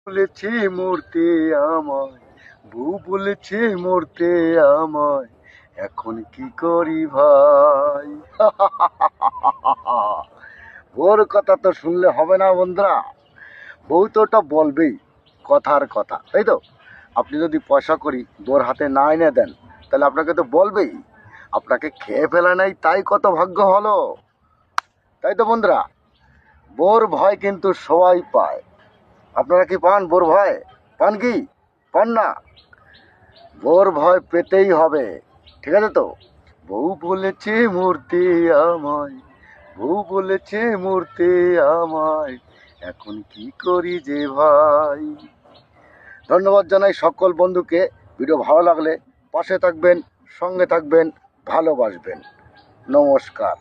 বলেছে মরতে আমায়, বউ বলেছে মরতে আমায়, এখন কি করি ভাই? ওর কথা তো শুনলে হবে না বন্ধুরা, বউ তো ওটা বলবেই, কথার কথা, তাই তো? আপনি যদি পয়সা করি বোর হাতে না এনে দেন, তাহলে আপনাকে তো বলবেই আপনাকে খেয়ে ফেলা নাই, তাই কত ভাগ্য ভালো, তাই তো বন্ধুরা? বোর ভয় কিন্তু সবাই পায়। আপনারা কি পান বোর ভয়? পান কি? পান না? বোর ভয় পেতেই হবে, ঠিক আছে তো? বউ বলেছে মরতে আমায়, বউ বলেছে মরতে আমায়, এখন কি করি যে ভাই? ধন্যবাদ জানাই সকল বন্ধুকে। ভিডিও ভালো লাগলে পাশে থাকবেন, সঙ্গে থাকবেন, ভালোবাসবেন। নমস্কার।